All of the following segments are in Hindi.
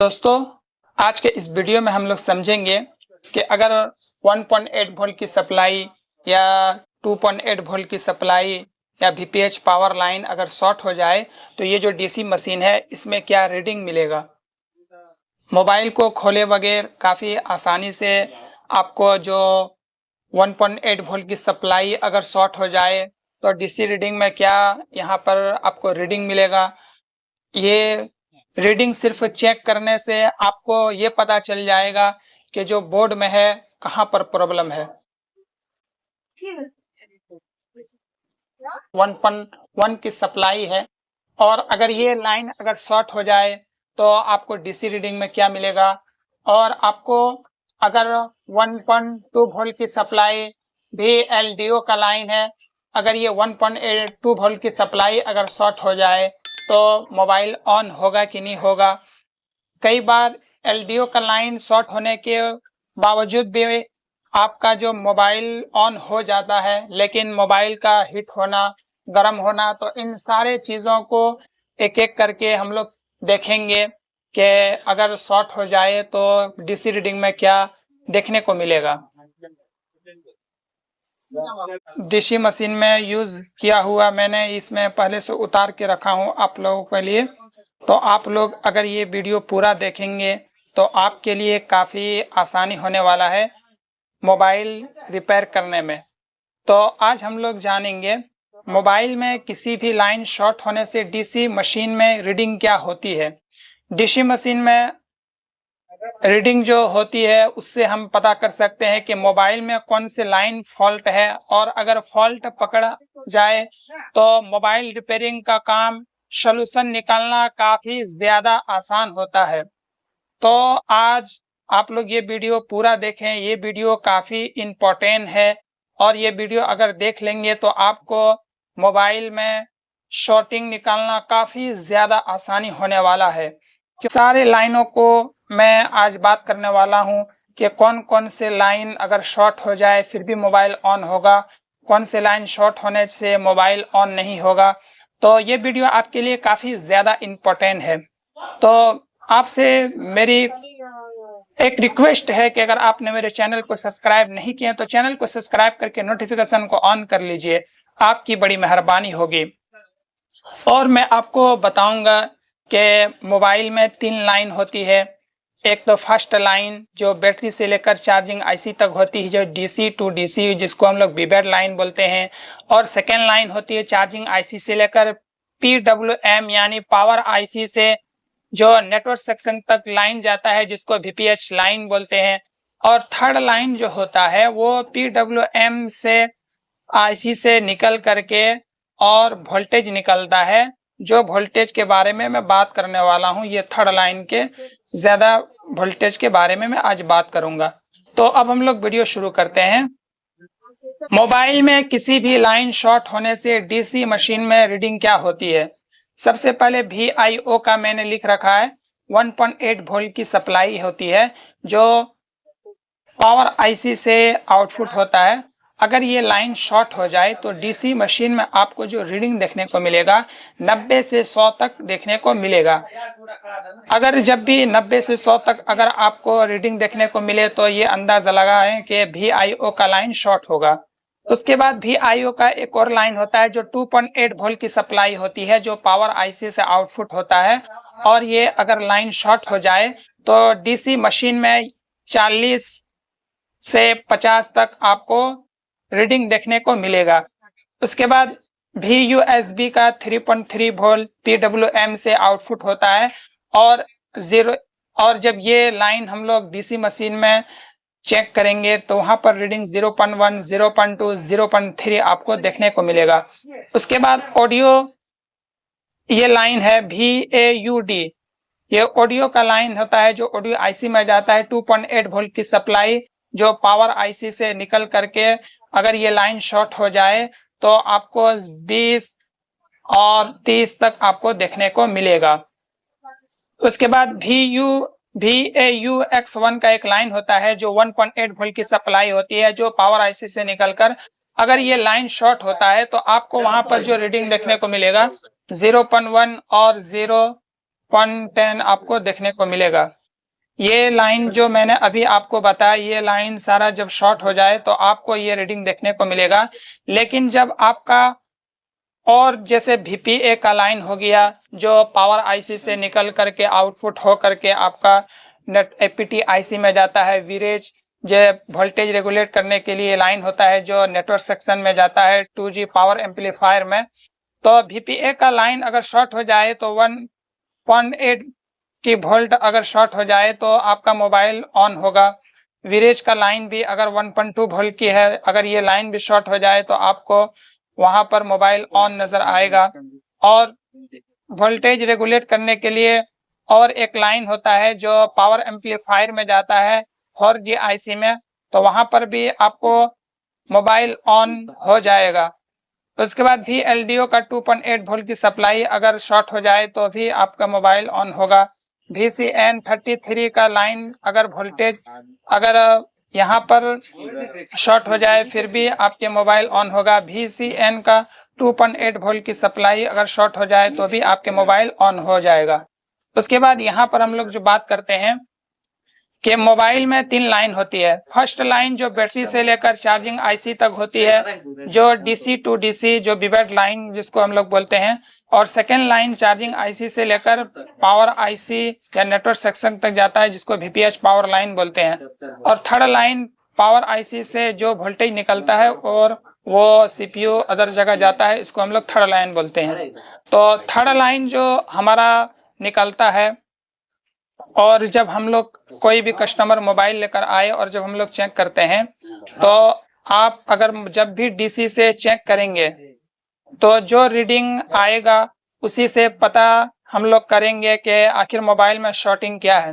दोस्तों, आज के इस वीडियो में हम लोग समझेंगे कि अगर 1.8 वोल्ट की सप्लाई या 2.8 वोल्ट की सप्लाई या वीपीएच पावर लाइन अगर शॉर्ट हो जाए तो ये जो डीसी मशीन है इसमें क्या रीडिंग मिलेगा। मोबाइल को खोले बगैर काफ़ी आसानी से आपको जो 1.8 वोल्ट की सप्लाई अगर शॉर्ट हो जाए तो डीसी रीडिंग में क्या यहाँ पर आपको रीडिंग मिलेगा। ये रीडिंग सिर्फ चेक करने से आपको ये पता चल जाएगा कि जो बोर्ड में है कहाँ पर प्रॉब्लम है। 1.1 की सप्लाई है और अगर ये लाइन अगर शॉर्ट हो जाए तो आपको डीसी रीडिंग में क्या मिलेगा। और आपको अगर 1.2 वोल्ट की सप्लाई भी एलडीओ का लाइन है, अगर ये 1.2 वोल्ट की सप्लाई अगर शॉर्ट हो जाए तो मोबाइल ऑन होगा कि नहीं होगा। कई बार एलडीओ का लाइन शॉर्ट होने के बावजूद भी आपका जो मोबाइल ऑन हो जाता है, लेकिन मोबाइल का हीट होना, गर्म होना, तो इन सारे चीज़ों को एक-एक करके हम लोग देखेंगे कि अगर शॉर्ट हो जाए तो डीसी रीडिंग में क्या देखने को मिलेगा। डीसी मशीन में यूज़ किया हुआ मैंने इसमें पहले से उतार के रखा हूँ आप लोगों के लिए। तो आप लोग अगर ये वीडियो पूरा देखेंगे तो आपके लिए काफ़ी आसानी होने वाला है मोबाइल रिपेयर करने में। तो आज हम लोग जानेंगे मोबाइल में किसी भी लाइन शॉर्ट होने से डीसी मशीन में रीडिंग क्या होती है। डीसी मशीन में रीडिंग जो होती है उससे हम पता कर सकते हैं कि मोबाइल में कौन सी लाइन फॉल्ट है, और अगर फॉल्ट पकड़ा जाए तो मोबाइल रिपेयरिंग का काम सॉल्यूशन निकालना काफ़ी ज़्यादा आसान होता है। तो आज आप लोग ये वीडियो पूरा देखें, ये वीडियो काफ़ी इम्पोर्टेंट है और ये वीडियो अगर देख लेंगे तो आपको मोबाइल में शॉर्टिंग निकालना काफ़ी ज़्यादा आसानी होने वाला है। सारे लाइनों को मैं आज बात करने वाला हूं कि कौन कौन से लाइन अगर शॉर्ट हो जाए फिर भी मोबाइल ऑन होगा, कौन से लाइन शॉर्ट होने से मोबाइल ऑन नहीं होगा। तो ये वीडियो आपके लिए काफ़ी ज़्यादा इम्पोर्टेंट है। तो आपसे मेरी एक रिक्वेस्ट है कि अगर आपने मेरे चैनल को सब्सक्राइब नहीं किया तो चैनल को सब्सक्राइब करके नोटिफिकेशन को ऑन कर लीजिए, आपकी बड़ी मेहरबानी होगी। और मैं आपको बताऊंगा कि मोबाइल में 3 लाइन होती है। एक तो फर्स्ट लाइन जो बैटरी से लेकर चार्जिंग आईसी तक होती है, जो डीसी टू डीसी, जिसको हम लोग बीबेड लाइन बोलते हैं। और सेकेंड लाइन होती है चार्जिंग आईसी से लेकर पीडब्ल्यूएम यानी पावर आईसी से जो नेटवर्क सेक्शन तक लाइन जाता है, जिसको वीपीएच लाइन बोलते हैं। और थर्ड लाइन जो होता है वो पीडब्ल्यूएम से आईसी से निकल करके और वोल्टेज निकलता है, जो वोल्टेज के बारे में मैं बात करने वाला हूं। ये थर्ड लाइन के ज़्यादा वोल्टेज के बारे में मैं आज बात करूंगा। तो अब हम लोग वीडियो शुरू करते हैं। मोबाइल में किसी भी लाइन शॉर्ट होने से डीसी मशीन में रीडिंग क्या होती है। सबसे पहले VIO का मैंने लिख रखा है, 1.8 वोल्ट की सप्लाई होती है जो पावर आईसी से आउटपुट होता है। अगर ये लाइन शॉर्ट हो जाए तो डीसी मशीन में आपको जो रीडिंग देखने को मिलेगा 90 से 100 तक देखने को मिलेगा। अगर जब भी 90 से 100 तक अगर आपको रीडिंग देखने को मिले तो ये अंदाजा लगाएं कि VIO का लाइन शॉर्ट होगा। उसके बाद VIO का एक और लाइन होता है जो 2.8 वोल्ट की सप्लाई होती है, जो पावर आईसी से आउटपुट होता है। और ये अगर लाइन शॉर्ट हो जाए तो डीसी मशीन में 40 से 50 तक आपको रीडिंग देखने को मिलेगा। उसके बाद VUSB का 3.3 वोल्ट PWM से आउटपुट होता है और जब ये लाइन हम लोग डीसी मशीन में चेक करेंगे तो वहाँ पर रीडिंग 0.1, 0.2, 0.3 आपको देखने को मिलेगा। उसके बाद ऑडियो, ये लाइन है VAUD, ये ऑडियो का लाइन होता है जो ऑडियो आईसी में जाता है। 2.8 वोल्ट की सप्लाई जो पावर आईसी से निकल करके अगर ये लाइन शॉर्ट हो जाए तो आपको 20 और 30 तक आपको देखने को मिलेगा। उसके बाद VAUX1 का एक लाइन होता है जो 1.8 वोल्ट की सप्लाई होती है, जो पावर आईसी से निकलकर अगर ये लाइन शॉर्ट होता है तो आपको वहां पर जो रीडिंग देखने को मिलेगा 0.1 और 110 आपको देखने को मिलेगा। ये लाइन जो मैंने अभी आपको बताया, ये लाइन सारा जब शॉर्ट हो जाए तो आपको ये रीडिंग देखने को मिलेगा। लेकिन जब आपका और जैसे VPA का लाइन हो गया जो पावर IC से निकल करके आउटपुट हो करके आपका नेट APT IC में जाता है, वीरेज जो वोल्टेज रेगुलेट करने के लिए लाइन होता है जो नेटवर्क सेक्शन में जाता है 2G पावर एम्पलीफायर में। तो VPA का लाइन अगर शॉर्ट हो जाए तो 1.8 की वोल्ट अगर शॉर्ट हो जाए तो आपका मोबाइल ऑन होगा। वीरेज का लाइन भी अगर 1.2 वोल्ट की है, अगर ये लाइन भी शॉर्ट हो जाए तो आपको वहां पर मोबाइल ऑन नजर आएगा। और वोल्टेज रेगुलेट करने के लिए और एक लाइन होता है जो पावर एम्पलीफायर में जाता है 4G IC में, तो वहां पर भी आपको मोबाइल ऑन हो जाएगा। उसके बाद भी LDO का 2.8 वोल्ट की सप्लाई अगर शॉर्ट हो जाए तो भी आपका मोबाइल ऑन होगा। VCN33 का लाइन अगर वोल्टेज अगर यहाँ पर शॉर्ट हो जाए फिर भी आपके मोबाइल ऑन होगा। VCN का 2.8 वोल्ट की सप्लाई अगर शॉर्ट हो जाए तो भी आपके मोबाइल ऑन हो जाएगा। उसके बाद यहाँ पर हम लोग जो बात करते हैं कि मोबाइल में 3 लाइन होती है। फर्स्ट लाइन जो बैटरी से लेकर चार्जिंग IC तक होती है जो DC टू DC जो बिबेट लाइन जिसको हम लोग बोलते हैं, और सेकेंड लाइन चार्जिंग IC से लेकर पावर IC या नेटवर्क सेक्शन तक जाता है जिसको VPH पावर लाइन बोलते हैं, और थर्ड लाइन पावर IC से जो वोल्टेज निकलता है और वो CPU अदर जगह जाता है, इसको हम लोग थर्ड लाइन बोलते हैं। तो थर्ड लाइन जो हमारा निकलता है, और जब हम लोग कोई भी कस्टमर मोबाइल लेकर आए और जब हम लोग चेक करते हैं तो आप अगर जब भी DC से चेक करेंगे तो जो रीडिंग आएगा उसी से पता हम लोग करेंगे कि आखिर मोबाइल में शॉर्टिंग क्या है।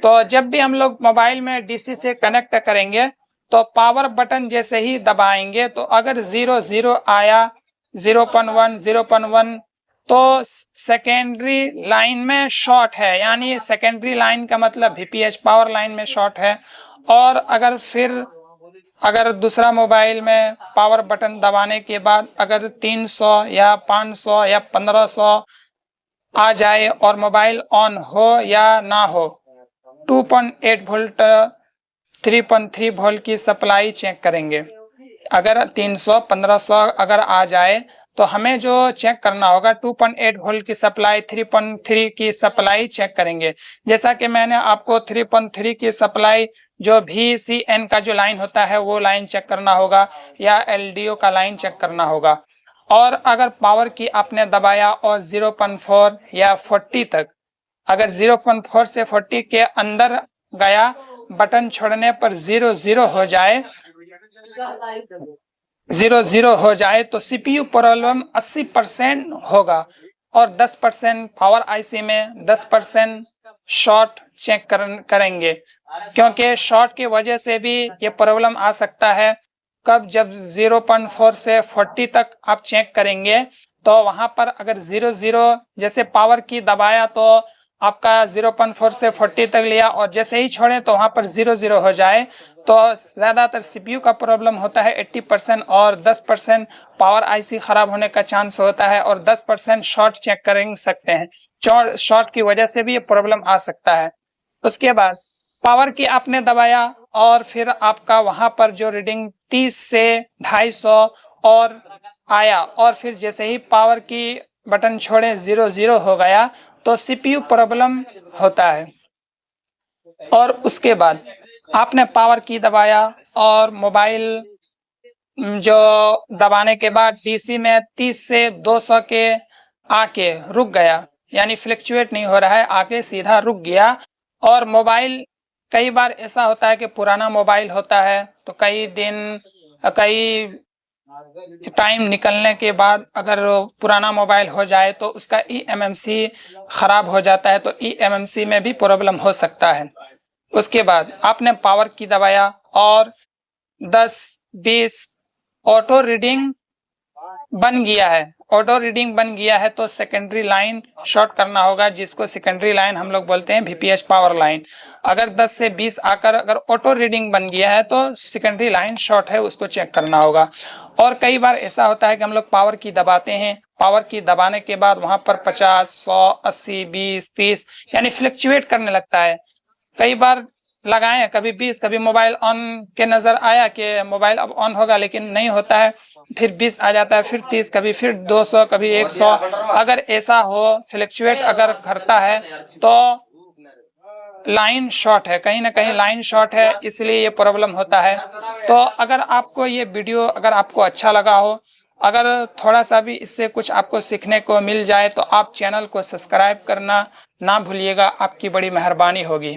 तो जब भी हम लोग मोबाइल में DC से कनेक्ट करेंगे तो पावर बटन जैसे ही दबाएंगे तो अगर 00 आया 0.1 0.1 तो सेकेंडरी लाइन में शॉर्ट है, यानी सेकेंडरी लाइन का मतलब VPH पावर लाइन में शॉर्ट है। और अगर दूसरा मोबाइल में पावर बटन दबाने के बाद अगर 300 या 500 या 1500 आ जाए और मोबाइल ऑन हो या ना हो, 2.8 वोल्ट 3.3 वोल्ट की सप्लाई चेक करेंगे। अगर 300 1500 अगर आ जाए तो हमें जो चेक करना होगा 2.8 वोल्ट की सप्लाई 3.3 की सप्लाई चेक करेंगे। जैसा कि मैंने आपको 3.3 की सप्लाई जो VCN का जो लाइन होता है वो लाइन चेक करना होगा या LDO का लाइन चेक करना होगा। और अगर पावर की आपने दबाया और 0.4 या 40 तक, अगर 0.4 से 40 के अंदर गया, बटन छोड़ने पर 00 हो जाए 00 हो जाए तो CPU प्रॉब्लम 80% होगा और 10% पावर IC में 10% शॉर्ट चेक करेंगे, क्योंकि शॉर्ट की वजह से भी ये प्रॉब्लम आ सकता है। कब जब 0.4 से 40 तक आप चेक करेंगे तो वहां पर अगर 00 जैसे पावर की दबाया तो आपका 0.4 से 40 तक लिया और जैसे ही छोड़े तो वहां पर 00 हो जाए तो ज्यादातर CPU का प्रॉब्लम होता है 80% और 10% पावर IC खराब होने का चांस होता है और 10% शॉर्ट चेक कर सकते हैं। शॉर्ट की वजह से भी ये प्रॉब्लम आ सकता है। उसके बाद पावर की आपने दबाया और फिर आपका वहां पर जो रीडिंग 30 से 250 और आया और फिर जैसे ही पावर की बटन छोड़े 00 हो गया तो CPU प्रॉब्लम होता है। और उसके बाद आपने पावर की दबाया और मोबाइल जो दबाने के बाद DC में 30 से 200 के आके रुक गया, यानी फ्लक्चुएट नहीं हो रहा है, आके सीधा रुक गया। और मोबाइल कई बार ऐसा होता है कि पुराना मोबाइल होता है तो कई दिन कई टाइम निकलने के बाद अगर पुराना मोबाइल हो जाए तो उसका eMMC खराब हो जाता है, तो eMMC में भी प्रॉब्लम हो सकता है। उसके बाद आपने पावर की दबाया और 10-20 ऑटो रीडिंग बन गया है तो सेकेंडरी लाइन शॉर्ट करना होगा, जिसको सेकेंडरी लाइन हम लोग बोलते हैं VPH पावर लाइन। अगर 10 से 20 आकर अगर ऑटो रीडिंग बन गया है तो सेकेंडरी लाइन शॉर्ट है, उसको चेक करना होगा। और कई बार ऐसा होता है कि हम लोग पावर की दबाते हैं पावर की दबाने के बाद वहां पर 50, 100, 80, 20, 30 यानी फ्लक्चुएट करने लगता है। कई बार लगाएं, कभी 20, कभी मोबाइल ऑन के नजर आया कि मोबाइल अब ऑन होगा, लेकिन नहीं होता है, फिर 20 आ जाता है, फिर 30, कभी फिर 200, कभी 100। अगर ऐसा हो, फ्लक्चुएट अगर करता है तो लाइन शॉर्ट है, कहीं ना कहीं लाइन शॉर्ट है, इसलिए ये प्रॉब्लम होता है। तो अगर आपको ये वीडियो अगर आपको अच्छा लगा हो, अगर थोड़ा सा भी इससे कुछ आपको सीखने को मिल जाए, तो आप चैनल को सब्सक्राइब करना ना भूलिएगा, आपकी बड़ी मेहरबानी होगी।